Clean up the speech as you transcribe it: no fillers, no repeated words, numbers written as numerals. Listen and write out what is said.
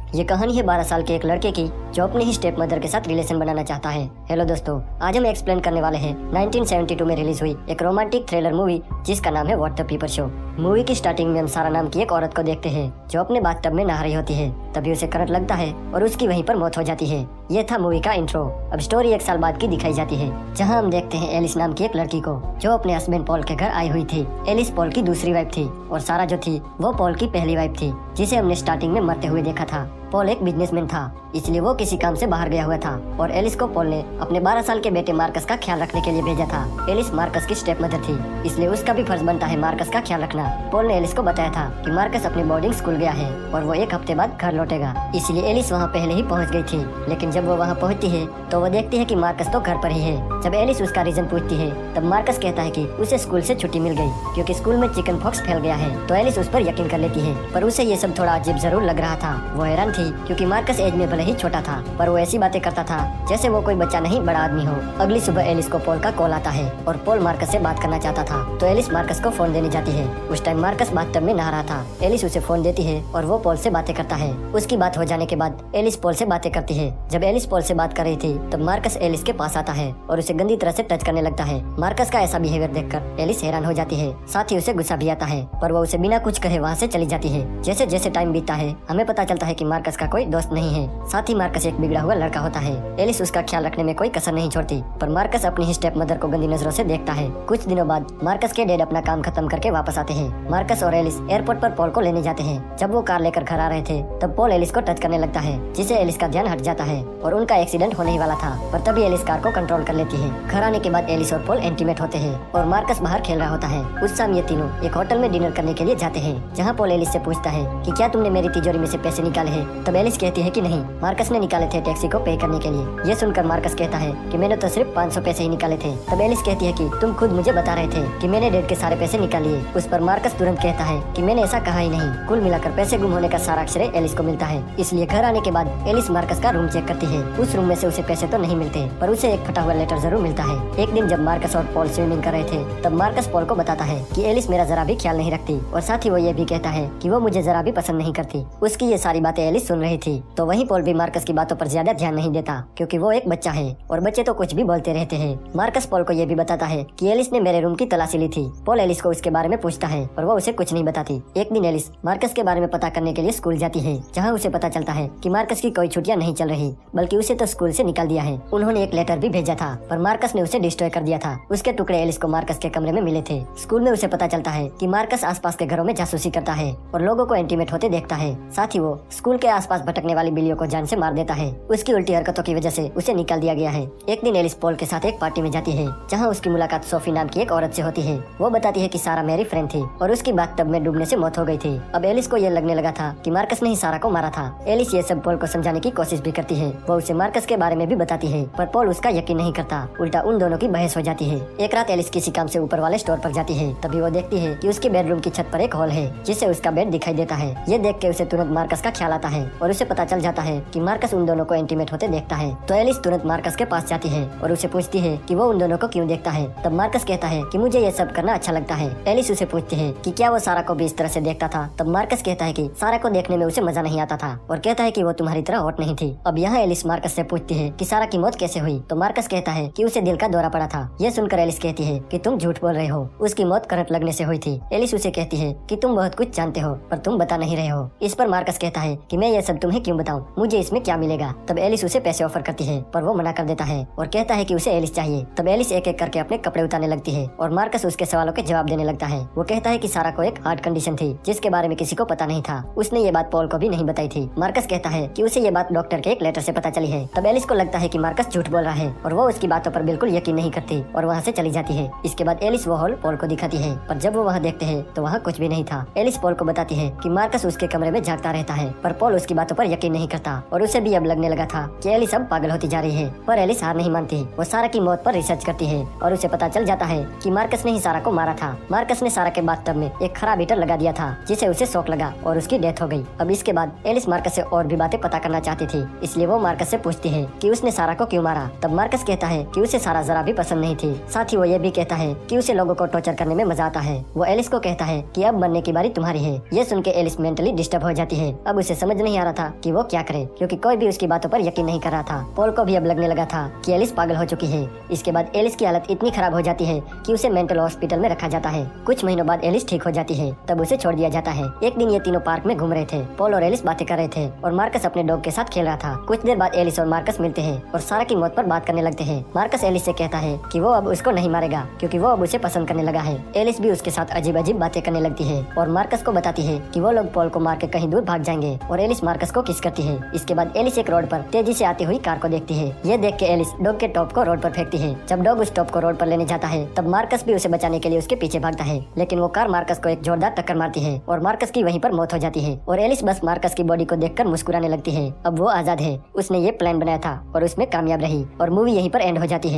ये कहानी है 12 साल के एक लड़के की जो अपने ही स्टेप मदर के साथ रिलेशन बनाना चाहता है। हेलो दोस्तों, आज हम एक्सप्लेन करने वाले हैं 1972 में रिलीज हुई एक रोमांटिक थ्रिलर मूवी जिसका नाम है what the people show. Movie की स्टार्टिंग में हम सारा नाम की एक औरत को देखते हैं जो अपने बाथटब में नहा रही होती है। तभी उसे करंट लगता है और उसकी वहीं पर मौत हो जाती है। ये था मूवी का इंट्रो। अब स्टोरी 1 साल बाद की दिखाई जाती है, जहां हम देखते हैं एलिस नाम की एक लड़की को जो अपने हस्बैंड पॉल के घर आई हुई थी। एलिस पॉल की दूसरी वाइफ थी और सारा जो थी वो पॉल की पहली वाइफ थी, जिसे हमने स्टार्टिंग में मरते हुए देखा था। पॉल एक बिजनेसमैन था, इसलिए वो किसी काम से बाहर गया हुआ था और एलिस को पॉल ने अपने 12 साल के बेटे मार्कस का ख्याल रखने के लिए भेजा था। एलिस मार्कस की स्टेप मदर थी, इसलिए उसका भी फर्ज बनता है मार्कस का ख्याल रखना। पॉल ने एलिस को बताया था कि मार्कस अपने बोर्डिंग स्कूल गया है और वो 1 हफ्ते बाद घर लौटेगा, इसलिए एलिस वहाँ पहले ही पहुँच गई थी। लेकिन जब वो वहाँ पहुँचती है तो वो देखती है कि मार्कस तो घर पर ही है। जब एलिस उसका रीजन पूछती है तब मार्कस कहता है कि उसे स्कूल से छुट्टी मिल गई क्योंकि स्कूल में चिकन पॉक्स फैल गया है। तो एलिस उस पर यकीन कर लेती है, पर उसे ये सब थोड़ा अजीब जरूर लग रहा था। वो हैरान थी क्योंकि मार्कस एज में भले ही छोटा था पर वो ऐसी बातें करता था जैसे वो कोई बच्चा नहीं बड़ा आदमी हो। अगली सुबह एलिस को पॉल का कॉल आता है और पॉल मार्कस से बात करना चाहता था, तो एलिस मार्कस को फोन देने जाती है। उस टाइम मार्कस बाथटब में नहा रहा था। एलिस उसे फोन देती है और वो पॉल से बातें करता है। उसकी बात हो जाने के बाद एलिस पॉल से बातें करती है। जब एलिस पॉल से बात कर रही थी तब मार्कस एलिस के पास आता है और उसे गंदी तरह से टच करने लगता है। मार्कस का ऐसा बिहेवियर देखकर एलिस हैरान हो जाती है, साथ ही उसे गुस्सा भी आता है, पर वो उसे बिना कुछ कहे वहाँ से चली जाती है। जैसे जैसे टाइम बीतता है हमें पता चलता है कि मार्कस का कोई दोस्त नहीं है, साथ ही मार्कस एक बिगड़ा हुआ लड़का होता है। एलिस उसका ख्याल रखने में कोई कसर नहीं छोड़ती, पर मार्कस अपनी ही स्टेप मदर को गंदी नजरों से देखता है। कुछ दिनों बाद मार्कस के डैड अपना काम खत्म करके वापस आते हैं। मार्कस और एलिस एयरपोर्ट पर पॉल को लेने जाते हैं। जब वो कार लेकर घर आ रहे थे तब पॉल एलिस को टच करने लगता है, जिससे एलिस का ध्यान हट जाता है और उनका एक्सीडेंट होने ही वाला था। पर तभी एलिस कार को कंट्रोल कर लेती है। घर आने के बाद एलिस और पॉल इंटीमेट होते हैं और मार्कस बाहर खेल रहा होता है। उस शाम ये तीनों एक होटल में डिनर करने के लिए जाते हैं, जहाँ पॉल एलिस से पूछता है कि क्या तुमने मेरी तिजोरी में से पैसे निकाले हैं? तब एलिस कहती है कि नहीं, मार्कस ने निकाले थे टैक्सी को पे करने के लिए। ये सुनकर मार्कस कहता है कि मैंने तो सिर्फ 500 पैसे ही निकाले थे। तब एलिस कहती है कि तुम खुद मुझे बता रहे थे कि मैंने डैड के सारे पैसे निकाल लिए। उस पर मार्कस तुरंत कहता है कि मैंने ऐसा कहा ही नहीं। कुल मिलाकर पैसे गुम होने का सारा श्रेय एलिस को मिलता है। इसलिए घर आने के बाद एलिस मार्कस का रूम चेक करती है। उस रूम में से उसे पैसे तो नहीं मिलते, पर उसे एक फटा हुआ लेटर जरूर मिलता है। एक दिन जब मार्कस और पॉल स्विमिंग कर रहे थे तब मार्कस पॉल को बताता है कि एलिस मेरा जरा भी ख्याल नहीं रखती और साथ ही वो ये भी कहता है कि वो मुझे जरा भी पसंद नहीं करती। उसकी ये सारी बातें एलिस सुन रही थी, तो वहीं पॉल भी मार्कस की बातों पर ज्यादा ध्यान नहीं देता क्योंकि वो एक बच्चा है और बच्चे तो कुछ भी बोलते रहते हैं। मार्कस पॉल को ये भी बताता है कि एलिस ने मेरे रूम की तलाशी ली थी। पॉल एलिस को उसके बारे में पूछता है और वो उसे कुछ नहीं बताती। एक दिन एलिस मार्कस के बारे में पता करने के लिए स्कूल जाती है, जहाँ उसे पता चलता है कि मार्कस की कोई छुट्टियां नहीं चल रही, बल्कि उसे तो स्कूल से निकाल दिया है। उन्होंने एक लेटर भी भेजा था पर मार्कस ने उसे डिस्ट्रॉय कर दिया था। उसके टुकड़े एलिस को मार्कस के कमरे में मिले थे। स्कूल में उसे पता चलता है कि मार्कस आसपास के घरों में जासूसी करता है और लोगों को इंटीमेट होते देखता है। साथ ही वो स्कूल के आसपास भटकने वाली बिल्लियों को जान से मार देता है। उसकी उल्टी हरकतों की वजह से उसे निकाल दिया गया है। एक दिन एलिस पॉल के साथ एक पार्टी में जाती है, जहां उसकी मुलाकात सोफी नाम की एक औरत से होती है। वो बताती है कि सारा मेरी फ्रेंड थी और उसकी बाथटब में डूबने से मौत हो गई थी। अब एलिस को ये लगने लगा था कि मार्कस ने ही सारा को मारा था। एलिस ये सब पॉल को समझाने की कोशिश भी करती है। वो उसे मार्कस के बारे में भी बताती है, पर पॉल उसका यकीन नहीं करता। उल्टा उन दोनों की बहस हो जाती है। एक रात एलिस किसी काम से ऊपर वाले स्टोर पर जाती है, तभी वो देखती है कि उसके बेडरूम की छत पर एक हॉल है जिससे उसका बेड दिखाई देता है। ये देख के उसे तुरंत मार्कस का ख्याल आता है और उसे पता चल जाता है कि मार्कस उन दोनों को इंटीमेट होते देखता है। तो एलिस तुरंत मार्कस के पास जाती है और उसे पूछती है कि वो उन दोनों को क्यों देखता है। तब मार्कस कहता है कि मुझे ये सब करना अच्छा लगता है। एलिस उसे पूछती है कि क्या वो सारा को भी इस तरह से देखता था। तब मार्कस कहता है कि सारा को देखने में उसे मजा नहीं आता था और कहता है कि वो तुम्हारी तरह हॉट नहीं थी। अब यहाँ एलिस मार्कस से पूछती है कि सारा की मौत कैसे हुई। तो मार्कस कहता है कि उसे दिल का दौरा पड़ा था। ये सुनकर एलिस कहती है कि तुम झूठ बोल रहे हो, उसकी मौत करंट लगने से हुई थी। एलिस उसे कहती है कि तुम बहुत कुछ जानते हो पर तुम बता नहीं रहे हो। इस पर मार्कस कहता है कि मैं ये सब तुम्हें क्यों बताऊं, मुझे इसमें क्या मिलेगा। तब एलिस उसे पैसे ऑफर करती है पर वो मना कर देता है और कहता है कि उसे एलिस चाहिए। तब एलिस एक एक करके अपने कपड़े उतारने लगती है और मार्कस उसके सवालों के जवाब देने लगता है। वो कहता है कि सारा को एक हार्ट कंडीशन थी जिसके बारे में किसी को पता नहीं था। उसने ये बात पॉल को भी नहीं बताई थी। मार्कस कहता है कि उसे ये बात डॉक्टर के एक लेटर से पता चली है। तब एलिस को लगता है कि मार्कस झूठ बोल रहा है और वो उसकी बातों पर बिल्कुल यकीन नहीं करती और वहाँ से चली जाती है। इसके बाद एलिस वो हॉल पॉल को दिखाती है, पर जब वो वहाँ देखते हैं तो वहाँ कुछ भी नहीं था। एलिस पॉल को बताती है कि मार्कस उसके कमरे में झांकता रहता है, पर पॉल उसकी बातों पर यकीन नहीं करता और उसे भी अब लगने लगा था कि एलिस अब पागल होती जा रही है। पर एलिस हार नहीं मानती। वो सारा की मौत पर रिसर्च करती है और उसे पता चल जाता है कि मार्कस ने ही सारा को मारा था। मार्कस ने सारा के बाथटब में एक खराब हीटर लगा दिया था जिसे उसे शॉक लगा और उसकी डेथ हो गई। अब इसके बाद एलिस मार्कस से और भी बातें पता करना चाहती थी, इसलिए वो मार्कस से पूछती है कि उसने सारा को क्यों मारा। तब मार्कस कहता है कि उसे सारा जरा भी पसंद नहीं थी। साथ ही वो ये भी कहता है कि उसे लोगों को टॉर्चर करने में मजा आता है। वो एलिस को कहता है कि अब मरने की बारी तुम्हारी है। ये सुन के एलिस मेंटली डिस्टर्ब हो जाती है। अब उसे समझ नहीं नहीं आ रहा था कि वो क्या करे, क्योंकि कोई भी उसकी बातों पर यकीन नहीं कर रहा था। पॉल को भी अब लगने लगा था कि एलिस पागल हो चुकी है। इसके बाद एलिस की हालत इतनी खराब हो जाती है कि उसे मेंटल हॉस्पिटल में रखा जाता है। कुछ महीनों बाद एलिस ठीक हो जाती है, तब उसे छोड़ दिया जाता है। एक दिन ये तीनों पार्क में घूम रहे थे। पॉल और एलिस बातें कर रहे थे और मार्कस अपने डॉग के साथ खेल रहा था। कुछ देर बाद एलिस और मार्कस मिलते हैं और सारा की मौत पर बात करने लगते हैं। मार्कस एलिस से कहता है कि वो अब उसको नहीं मारेगा, क्योंकि वो अब उसे पसंद करने लगा है। एलिस भी उसके साथ अजीब अजीब बातें करने लगती है और मार्कस को बताती है कि वो लोग पॉल को मार के कहीं दूर भाग जाएंगे, और एलिस मार्कस को किस करती है। इसके बाद एलिस एक रोड पर तेजी से आती हुई कार को देखती है। ये देख के एलिस डॉग के टॉप को रोड पर फेंकती है। जब डॉग उस टॉप को रोड पर लेने जाता है, तब मार्कस भी उसे बचाने के लिए उसके पीछे भागता है, लेकिन वो कार मार्कस को एक जोरदार टक्कर मारती है और मार्कस की वहीं पर मौत हो जाती है। और एलिस बस मार्कस की बॉडी को देखकर मुस्कुराने लगती है। अब वो आजाद है, उसने ये प्लान बनाया था और उसमें कामयाब रही, और मूवी यहीं पर एंड हो जाती है।